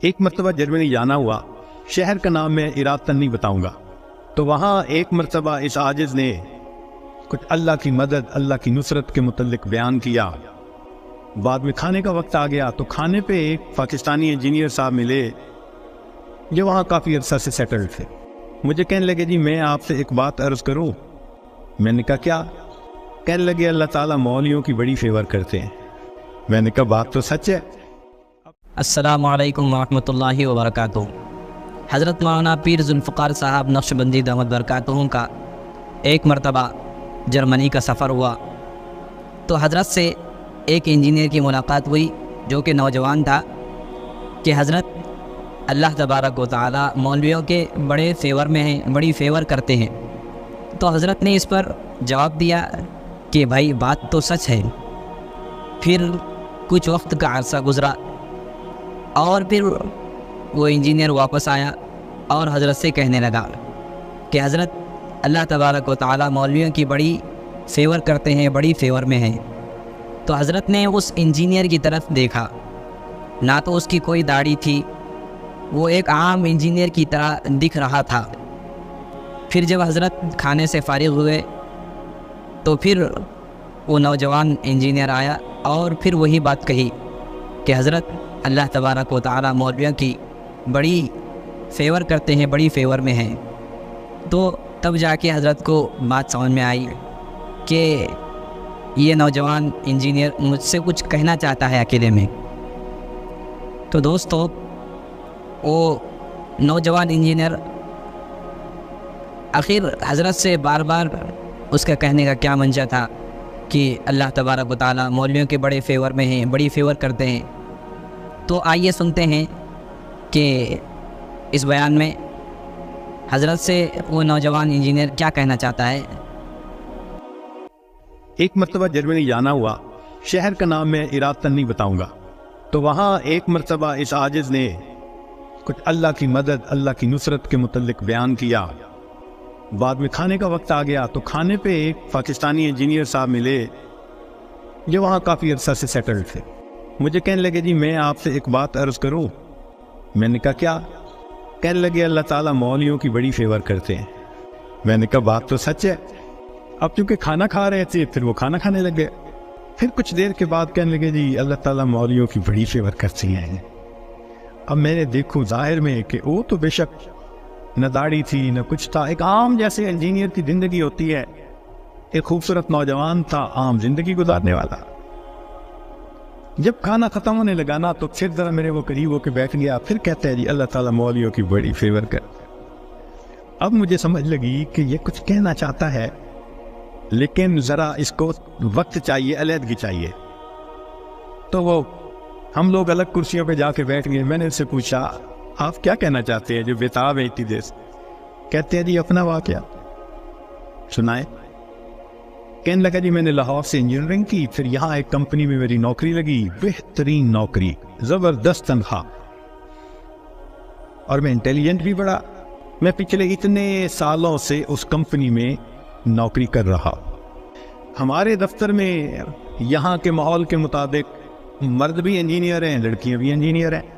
ایک مرتبہ جرمنی جانا ہوا، شہر کا نام میں ارادتاً نہیں بتاؤں گا۔ تو وہاں ایک مرتبہ اس عاجز نے کچھ اللہ کی مدد، اللہ کی نصرت کے متعلق بیان کیا۔ بعد میں کھانے کا وقت آ گیا تو کھانے پہ ایک پاکستانی انجینئر صاحب ملے جو وہاں کافی عرصہ سے سیٹلڈ تھے۔ مجھے کہنے لگے جی میں آپ سے ایک بات عرض کروں۔ میں نے کہا کیا؟ کہنے لگے اللہ تعالیٰ مولویوں کی بڑی فیور کرتے ہیں۔ میں نے کہا بات تو سچ ہے۔ السلام علیکم ورحمۃ اللہ وبرکاتہ۔ حضرت مولانا پیر ذوالفقار صاحب نقشبندی دامت برکاتہ کا ایک مرتبہ جرمنی کا سفر ہوا تو حضرت سے ایک انجینئر کی ملاقات ہوئی جو کہ نوجوان تھا کہ حضرت اللہ تبارک و تعالی مولویوں کے بڑے فیور میں ہیں، بڑی فیور کرتے ہیں۔ تو حضرت نے اس پر جواب دیا کہ بھائی بات تو سچ ہے۔ پھر کچھ وقت کا عرصہ گزرا اور پھر وہ انجینئر واپس آیا اور حضرت سے کہنے لگا کہ حضرت اللہ تبارک و تعالی مولویوں کی بڑی فیور کرتے ہیں، بڑی فیور میں ہیں۔ تو حضرت نے اس انجینئر کی طرف دیکھا، نہ تو اس کی کوئی داڑھی تھی، وہ ایک عام انجینئر کی طرح دکھ رہا تھا۔ پھر جب حضرت کھانے سے فارغ ہوئے تو پھر وہ نوجوان انجینئر آیا اور پھر وہی بات کہی کہ حضرت اللہ تبارک و تعالی مولویوں کی بڑی فیور کرتے ہیں، بڑی فیور میں ہیں۔ تو تب جا کے حضرت کو بات سمجھ میں آئی کہ یہ نوجوان انجینئر مجھ سے کچھ کہنا چاہتا ہے اکیلے میں۔ تو دوستو وہ نوجوان انجینئر آخر حضرت سے بار بار اس کا کہنے کا کیا منشا تھا کہ اللہ تبارک و تعالی مولویوں کے بڑے فیور میں ہیں، بڑی فیور کرتے ہیں۔ تو آئیے سنتے ہیں کہ اس بیان میں حضرت سے وہ نوجوان انجینئر کیا کہنا چاہتا ہے۔ ایک مرتبہ جرمنی جانا ہوا، شہر کا نام میں ارادتاً نہیں بتاؤں گا۔ تو وہاں ایک مرتبہ اس عاجز نے کچھ اللہ کی مدد، اللہ کی نصرت کے متعلق بیان کیا۔ بعد میں کھانے کا وقت آ گیا تو کھانے پہ ایک پاکستانی انجینئر صاحب ملے جو وہاں کافی عرصہ سے سیٹلڈ تھے۔ مجھے کہنے لگے جی میں آپ سے ایک بات عرض کروں۔ میں نے کہا کیا؟ کہنے لگے اللہ تعالیٰ مولویوں کی بڑی فیور کرتے ہیں۔ میں نے کہا بات تو سچ ہے۔ اب چونکہ کھانا کھا رہے تھے پھر وہ کھانا کھانے لگے۔ پھر کچھ دیر کے بعد کہنے لگے جی اللہ تعالیٰ مولویوں کی بڑی فیور کرتی ہیں۔ اب میں نے دیکھوں ظاہر میں کہ وہ تو بے شک نہ داڑھی تھی نہ کچھ تھا، ایک عام جیسے انجینئر کی زندگی ہوتی ہے، ایک خوبصورت نوجوان تھا عام زندگی گزارنے والا۔ جب کھانا ختم ہونے لگا نا تو پھر ذرا میرے وہ قریب ہو کے بیٹھ گیا، پھر کہتے ہیں جی اللہ تعالیٰ مولویوں کی بڑی فیور کر۔ اب مجھے سمجھ لگی کہ یہ کچھ کہنا چاہتا ہے لیکن ذرا اس کو وقت چاہیے، علیحدگی چاہیے۔ تو وہ ہم لوگ الگ کرسیوں پہ جا کے بیٹھ گئے۔ میں نے اس سے پوچھا آپ کیا کہنا چاہتے ہیں جو بےتاب ہے اتنی دیر سے؟ کہتے ہیں جی اپنا واقعہ سنائے۔ کہنے لگا جی میں نے لاہور سے انجینئرنگ کی، پھر یہاں ایک کمپنی میں میری نوکری لگی، بہترین نوکری، زبردست تنخواہ، اور میں انٹیلیجنٹ بھی بڑا۔ میں پچھلے اتنے سالوں سے اس کمپنی میں نوکری کر رہا۔ ہمارے دفتر میں یہاں کے ماحول کے مطابق مرد بھی انجینئر ہیں، لڑکیاں بھی انجینئر ہیں۔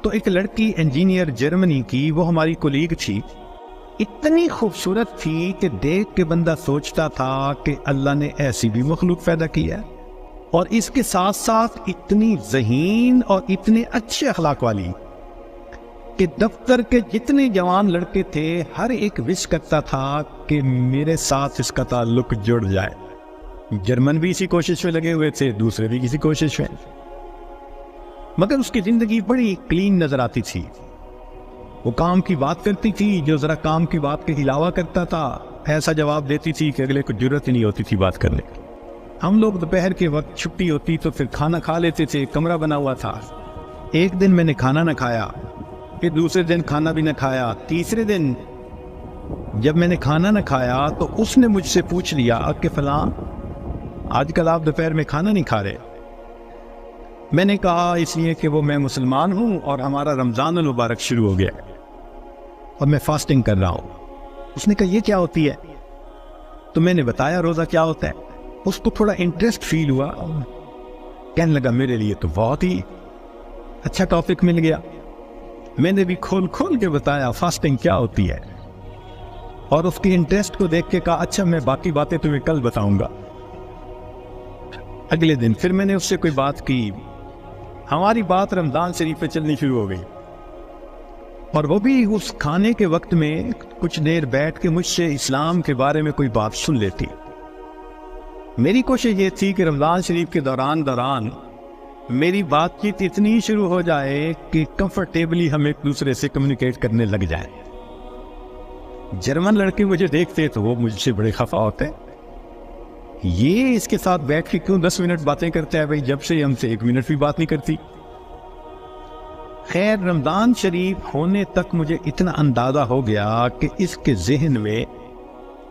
تو ایک لڑکی انجینئر جرمنی کی، وہ ہماری کولیگ تھی، اتنی خوبصورت تھی کہ دیکھ کے بندہ سوچتا تھا کہ اللہ نے ایسی بھی مخلوق پیدا کی ہے، اور اس کے ساتھ ساتھ اتنی ذہین اور اتنے اچھے اخلاق والی کہ دفتر کے جتنے جوان لڑکے تھے ہر ایک وش کرتا تھا کہ میرے ساتھ اس کا تعلق جڑ جائے۔ جرمن بھی اسی کوشش میں لگے ہوئے تھے، دوسرے بھی کسی کوشش میں، مگر اس کی زندگی بڑی کلین نظر آتی تھی۔ وہ کام کی بات کرتی تھی، جو ذرا کام کی بات کے علاوہ کرتا تھا ایسا جواب دیتی تھی کہ اگلے کو جرت ہی نہیں ہوتی تھی بات کرنے کی۔ ہم لوگ دوپہر کے وقت چھٹی ہوتی تو پھر کھانا کھا لیتے تھے، کمرہ بنا ہوا تھا۔ ایک دن میں نے کھانا نہ کھایا، پھر دوسرے دن کھانا بھی نہ کھایا، تیسرے دن جب میں نے کھانا نہ کھایا تو اس نے مجھ سے پوچھ لیا کہ فلاں آج کل آپ دوپہر میں کھانا نہیں کھا رہے؟ میں نے کہا اس لیے کہ وہ میں مسلمان ہوں اور ہمارا رمضان المبارک شروع ہو گیا اور میں فاسٹنگ کر رہا ہوں۔ اس نے کہا یہ کیا ہوتی ہے؟ تو میں نے بتایا روزہ کیا ہوتا ہے۔ اس کو تھوڑا انٹرسٹ فیل ہوا، کہنے لگا میرے لیے تو بہت ہی اچھا ٹاپک مل گیا. میں نے بھی کھول کھول کے بتایا فاسٹنگ کیا ہوتی ہے, اور اس کی انٹرسٹ کو دیکھ کے کہا اچھا میں باقی باتیں تمہیں کل بتاؤں گا. اگلے دن پھر میں نے اس سے کوئی بات کی, ہماری بات رمضان شریف پہ چلنی شروع ہو گئی, اور وہ بھی اس کھانے کے وقت میں کچھ دیر بیٹھ کے مجھ سے اسلام کے بارے میں کوئی بات سن لیتی. میری کوشش یہ تھی کہ رمضان شریف کے دوران میری بات چیت اتنی شروع ہو جائے کہ کمفرٹیبلی ہم ایک دوسرے سے کمیونیکیٹ کرنے لگ جائیں. جرمن لڑکے مجھے دیکھتے تو وہ مجھ سے بڑے خفا ہوتے, یہ اس کے ساتھ بیٹھ کے کیوں 10 منٹ باتیں کرتا ہے بھائی, جب سے ہم سے 1 منٹ بھی بات نہیں کرتی. خیر رمضان شریف ہونے تک مجھے اتنا اندازہ ہو گیا کہ اس کے ذہن میں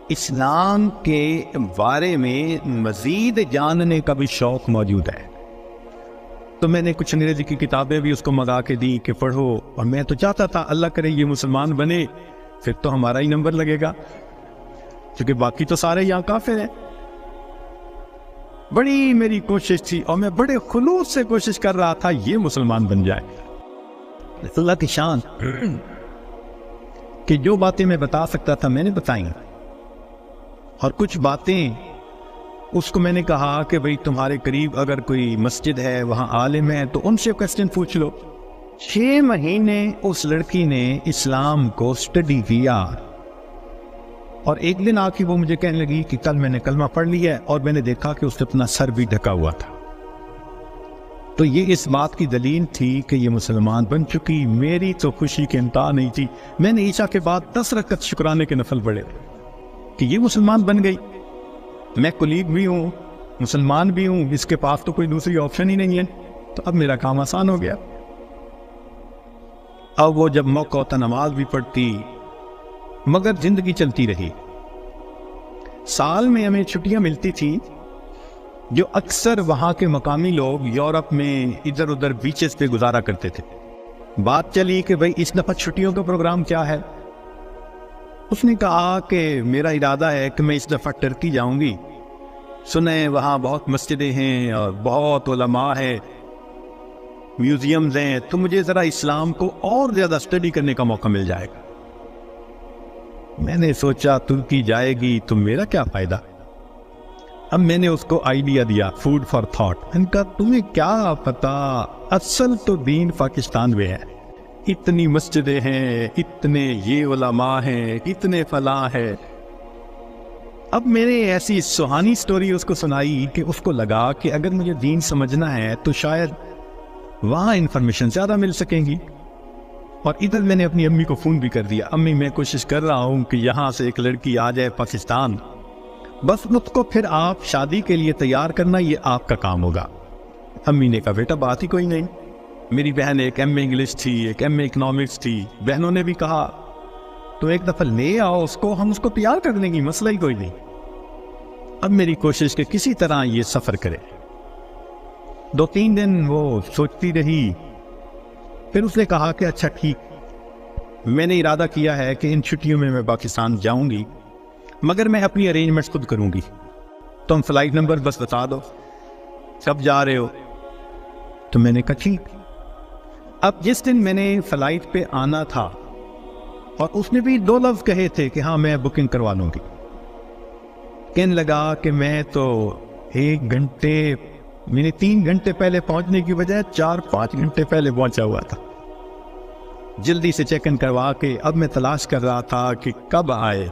اسلام کے بارے میں مزید جاننے کا بھی شوق موجود ہے. تو میں نے کچھ انگریزی کی کتابیں بھی اس کو منگا کے دی کہ پڑھو, اور میں تو چاہتا تھا اللہ کرے یہ مسلمان بنے, پھر تو ہمارا ہی نمبر لگے گا, کیونکہ باقی تو سارے یہاں کافر ہیں. بڑی میری کوشش تھی اور میں بڑے خلوص سے کوشش کر رہا تھا یہ مسلمان بن جائے. اللہ کی شان کہ جو باتیں میں بتا سکتا تھا میں نے بتائیں, اور کچھ باتیں اس کو میں نے کہا کہ بھئی تمہارے قریب اگر کوئی مسجد ہے وہاں عالم ہے تو ان سے کویسچن پوچھ لو. 6 مہینے اس لڑکی نے اسلام کو سٹڈی کیا, اور ایک دن آ کے وہ مجھے کہنے لگی کہ کل میں نے کلمہ پڑھ لیا ہے, اور میں نے دیکھا کہ اس نے اپنا سر بھی ڈھکا ہوا تھا. تو یہ اس بات کی دلیل تھی کہ یہ مسلمان بن چکی. میری تو خوشی کے انتہا نہیں تھی. میں نے عشاء کے بعد 10 رکعت شکرانے کے نفل پڑھے کہ یہ مسلمان بن گئی. میں کولیگ بھی ہوں, مسلمان بھی ہوں, اس کے پاس تو کوئی دوسری آپشن ہی نہیں ہے, تو اب میرا کام آسان ہو گیا. اب وہ جب موقع ہوتا نماز بھی پڑھتی, مگر زندگی چلتی رہی. سال میں ہمیں چھٹیاں ملتی تھی جو اکثر وہاں کے مقامی لوگ یورپ میں ادھر ادھر بیچز پہ گزارا کرتے تھے. بات چلی کہ بھئی اس دفعہ چھٹیوں کا پروگرام کیا ہے. اس نے کہا کہ میرا ارادہ ہے کہ میں اس دفعہ ٹرکی جاؤں گی, سنیں وہاں بہت مسجدیں ہیں اور بہت علماء ہیں, میوزیمز ہیں, تو مجھے ذرا اسلام کو اور زیادہ سٹڈی کرنے کا موقع مل جائے گا. میں نے سوچا ترکی جائے گی تو میرا کیا فائدہ. اب میں نے اس کو آئیڈیا دیا, فوڈ فار تھاٹ. ان کا تمہیں کیا پتا, اصل تو دین پاکستان میں ہے, اتنی مسجدیں ہیں, اتنے یہ علماء ہیں, اتنے فلاں ہیں. اب میں نے ایسی سہانی سٹوری اس کو سنائی کہ اس کو لگا کہ اگر مجھے دین سمجھنا ہے تو شاید وہاں انفارمیشن زیادہ مل سکیں گی. اور ادھر میں نے اپنی امی کو فون بھی کر دیا, امی میں کوشش کر رہا ہوں کہ یہاں سے ایک لڑکی آ جائے پاکستان, بس اس کو پھر آپ شادی کے لیے تیار کرنا یہ آپ کا کام ہوگا. امی نے کہا بیٹا بات ہی کوئی نہیں. میری بہن ایک ایم اے انگلش تھی, ایک ایم اے اکنامکس تھی, بہنوں نے بھی کہا تو ایک دفعہ لے آؤ اس کو, ہم اس کو تیار کر دیں گی, مسئلہ ہی کوئی نہیں. اب میری کوشش کہ کسی طرح یہ سفر کرے. 2-3 دن وہ سوچتی رہی, پھر اس نے کہا کہ اچھا ٹھیک, میں نے ارادہ کیا ہے کہ ان چھٹیوں میں پاکستان جاؤں گی, مگر میں اپنی ارینجمنٹس خود کروں گی. تم فلائٹ نمبر بس بتا دو, کب جا رہے ہو. تو میں نے کہا ٹھیک. اب جس دن میں نے فلائٹ پہ آنا تھا, اور اس نے بھی 2 لفظ کہے تھے کہ ہاں میں بکنگ کروا لوں گی, کہنے لگا کہ میں تو 1 گھنٹے میں نے 3 گھنٹے پہلے پہنچنے کی بجائے 4-5 گھنٹے پہلے پہنچا ہوا تھا. جلدی سے چیک ان کروا کے اب میں تلاش کر رہا تھا کہ کب آئے.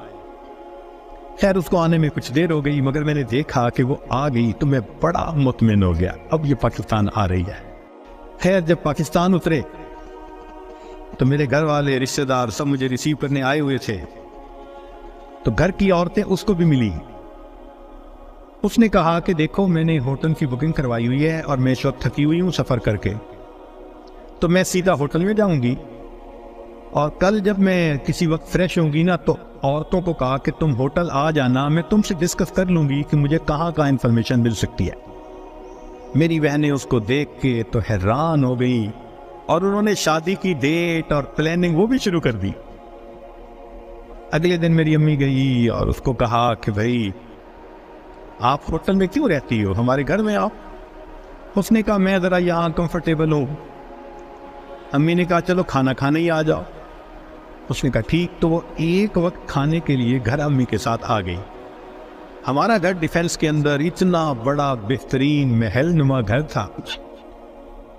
خیر اس کو آنے میں کچھ دیر ہو گئی, مگر میں نے دیکھا کہ وہ آ گئی تو میں بڑا مطمئن ہو گیا, اب یہ پاکستان آ رہی ہے. خیر جب پاکستان اترے تو میرے گھر والے رشتہ دار سب مجھے ریسیو کرنے آئے ہوئے تھے, تو گھر کی عورتیں اس کو بھی ملی. اس نے کہا کہ دیکھو میں نے ہوٹل کی بکنگ کروائی ہوئی ہے اور میں اس وقت تھکی ہوئی ہوں سفر کر کے, تو میں سیدھا ہوٹل میں جاؤں گی, اور کل جب میں کسی وقت فریش ہوں گی نا تو عورتوں کو کہا کہ تم ہوٹل آ جانا, میں تم سے ڈسکس کر لوں گی کہ مجھے کہاں کہاں انفارمیشن مل سکتی ہے. میری بہنیں اس کو دیکھ کے تو حیران ہو گئی, اور انہوں نے شادی کی ڈیٹ اور پلاننگ وہ بھی شروع کر دی. اگلے دن میری امی گئی اور اس کو کہا کہ بھائی آپ ہوٹل میں کیوں رہتی ہو, ہمارے گھر میں آؤ. اس نے کہا میں ذرا یہاں کمفرٹیبل ہوں, امی نے کہا چلو کھانا کھانے ہی آ جاؤ۔ اس نے کہا ٹھیک۔ تو وہ ایک وقت کھانے کے لیے گھر امی کے ساتھ آ گئی۔ ہمارا گھر ڈیفینس کے اندر اتنا بڑا بہترین محل نما گھر تھا،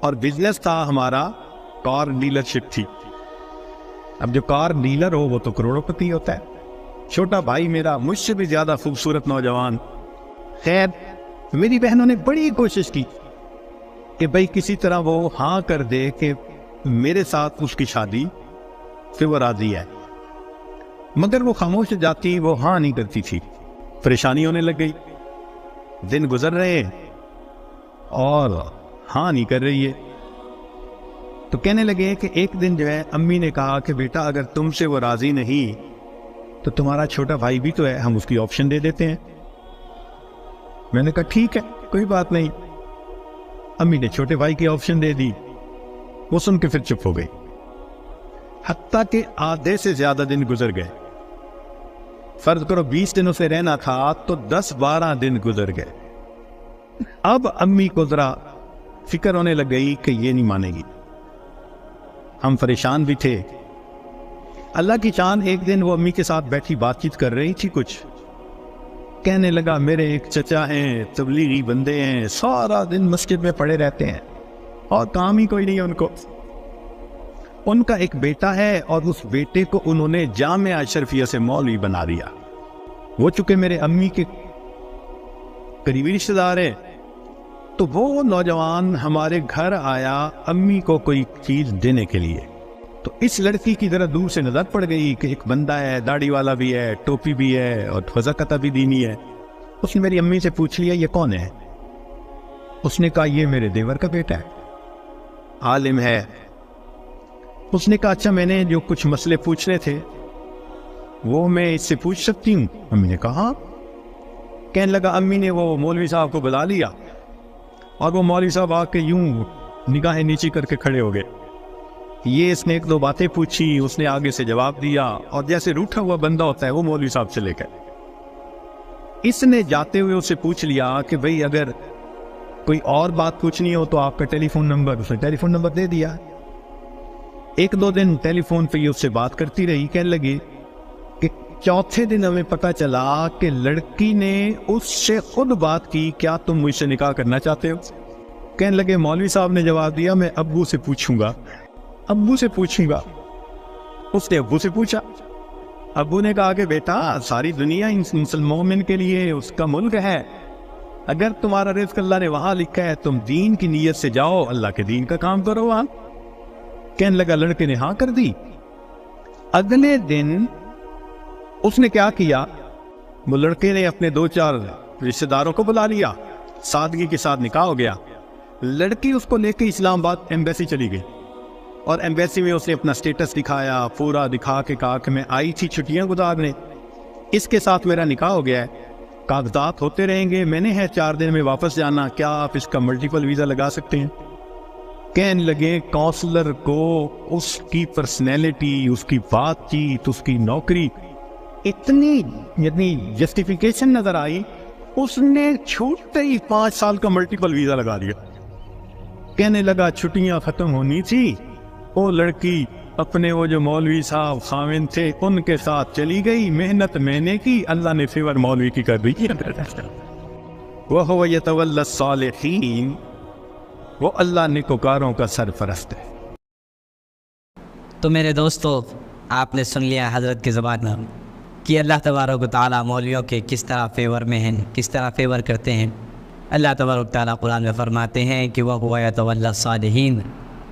اور بزنس تھا ہمارا، کار ڈیلرشپ تھی۔ اب جو کار ڈیلر ہو وہ تو کروڑوں پتی ہوتا ہے۔ چھوٹا بھائی میرا مجھ سے بھی زیادہ خوبصورت نوجوان، خیر میری بہنوں نے بڑی کوشش کی کہ بھائی کسی طرح وہ ہاں کر دے کہ میرے ساتھ اس کی شادی سے وہ راضی ہے، مگر وہ خاموش جاتی، وہ ہاں نہیں کرتی تھی۔ پریشانی ہونے لگ گئی، دن گزر رہے اور ہاں نہیں کر رہی ہے۔ تو کہنے لگے کہ ایک دن جو ہے امی نے کہا کہ بیٹا اگر تم سے وہ راضی نہیں تو تمہارا چھوٹا بھائی بھی تو ہے، ہم اس کی آپشن دے دیتے ہیں۔ میں نے کہا ٹھیک ہے کوئی بات نہیں۔ امی نے چھوٹے بھائی کی آپشن دے دی، وہ سن کے پھر چپ ہو گئی۔ حتیٰ کہ آدھے سے زیادہ دن گزر گئے، فرض کرو 20 دنوں سے رہنا تھا تو 10-12 دن گزر گئے۔ اب امی کو ذرا فکر ہونے لگ گئی کہ یہ نہیں مانے گی۔ ہم پریشان بھی تھے۔ اللہ کی چاند ایک دن وہ امی کے ساتھ بیٹھی بات چیت کر رہی تھی، کچھ کہنے لگا میرے ایک چچا ہیں، تبلیغی بندے ہیں، سارا دن مسجد میں پڑے رہتے ہیں اور کام ہی کوئی نہیں ہے ان کو۔ ان کا ایک بیٹا ہے اور اس بیٹے کو انہوں نے جامعہ اشرفیہ سے مولوی بنا دیا۔ وہ چونکہ میرے امی کے قریبی رشتہ دار ہیں، تو وہ نوجوان ہمارے گھر آیا امی کو کوئی چیز دینے کے لیے۔ تو اس لڑکی کی ذرا دور سے نظر پڑ گئی کہ ایک بندہ ہے، داڑھی والا بھی ہے، ٹوپی بھی ہے اور وضاقتہ بھی دینی ہے۔ اس نے میری امی سے پوچھ لیا یہ کون ہے؟ اس نے کہا یہ میرے دیور کا بیٹا ہے، عالم ہے۔ اس نے کہا اچھا میں نے جو کچھ مسئلے پوچھنے تھے وہ میں اس سے پوچھ سکتی ہوں؟ امی نے کہا ہاں۔ کہنے لگا امی نے وہ مولوی صاحب کو بلا لیا اور وہ مولوی صاحب آ کے یوں نگاہیں نیچی کر کے کھڑے ہو گئے۔ یہ اس نے ایک دو باتیں پوچھی، اس نے آگے سے جواب دیا، اور جیسے روٹھا ہوا بندہ ہوتا ہے وہ مولوی صاحب سے لے کر اس نے جاتے ہوئے اسے پوچھ لیا کہ بھئی اگر کوئی اور بات پوچھنی ہو تو آپ کا ٹیلی فون نمبر، اس نے ٹیلی فون نمبر دے دیا۔ ایک دو دن ٹیلی فون پہ یہ اس سے بات کرتی رہی۔ کہنے لگی کہ چوتھے دن ہمیں پتہ چلا کہ لڑکی نے اس سے خود بات کی، کیا تم مجھ سے نکاح کرنا چاہتے ہو؟ کہنے لگے مولوی صاحب نے جواب دیا میں ابو سے پوچھوں گا، ابو سے پوچھوں گا۔ اس نے ابو سے پوچھا، ابو نے کہا کہ بیٹا ساری دنیا مسلمان کے لیے اس کا ملک ہے، اگر تمہارا رزق اللہ نے وہاں لکھا ہے تم دین کی نیت سے جاؤ، اللہ کے دین کا کام کرو وہاں۔ کہنے لگا لڑکے نے ہاں کر دی۔ اگلے دن اس نے کیا وہ لڑکے نے اپنے 2-4 رشتہ داروں کو بلا لیا، سادگی کے ساتھ نکاح ہو گیا۔ لڑکی اس کو لے کے اسلام آباد ایمبیسی چلی گئی، اور ایمبیسی میں اس نے اپنا سٹیٹس دکھایا، پورا دکھا کے کہا کہ میں آئی تھی چھٹیاں گزارنے، اس کے ساتھ میرا نکاح ہو گیا ہے، کاغذات ہوتے رہیں گے، میں نے ہے 4 دن میں واپس جانا، کیا آپ اس کا ملٹیپل ویزا لگا سکتے ہیں؟ کہنے لگے کونسلر کو اس کی پرسنالٹی، اس کی بات چیت، اس کی نوکری اتنی جسٹیفیکیشن نظر آئی، اس نے چھوٹے ہی 5 سال کا ملٹیپل ویزا لگا دیا۔ کہنے لگا چھٹیاں ختم ہونی تھی، وہ لڑکی اپنے وہ جو مولوی صاحب خاوند تھے ان کے ساتھ چلی گئی، محنت میں نے کی، اللہ نے فیور مولوی کی کر دی۔ وَهُوَ يَتَوَلَّى الصَّالِحِينَ، وہ اللہ نیکوکاروں کا سرپرست ہے۔ تو میرے دوستو آپ نے سن لیا حضرت کی زبان میں کہ اللہ تبارک و تعالیٰ مولویوں کے کس طرح فیور میں ہیں، کس طرح فیور کرتے ہیں۔ اللہ تبارک و تعالیٰ قرآن میں فرماتے ہیں کہ وَهُوَ يَتَوَلَّى الصَّالِحِينَ،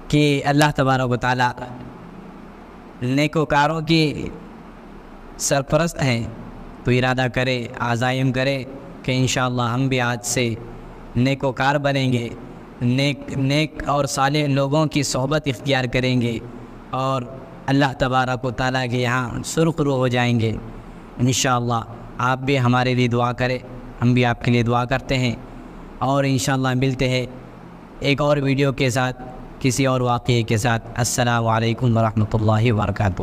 کہ اللہ تبارک و تعالیٰ نیکوکاروں کی سرپرست ہیں۔ تو ارادہ کرے، عزائم کرے کہ انشاءاللہ ہم بھی آج سے نیکوکار بنیں گے، نیک اور صالح لوگوں کی صحبت اختیار کریں گے، اور اللہ تبارک و تعالیٰ کے یہاں سرخرو ہو جائیں گے انشاءاللہ۔ آپ بھی ہمارے لیے دعا کریں، ہم بھی آپ کے لیے دعا کرتے ہیں، اور انشاءاللہ ملتے ہیں ایک اور ویڈیو کے ساتھ، کسی اور واقعے کے ساتھ۔ السلام علیکم ورحمۃ اللہ وبرکاتہ۔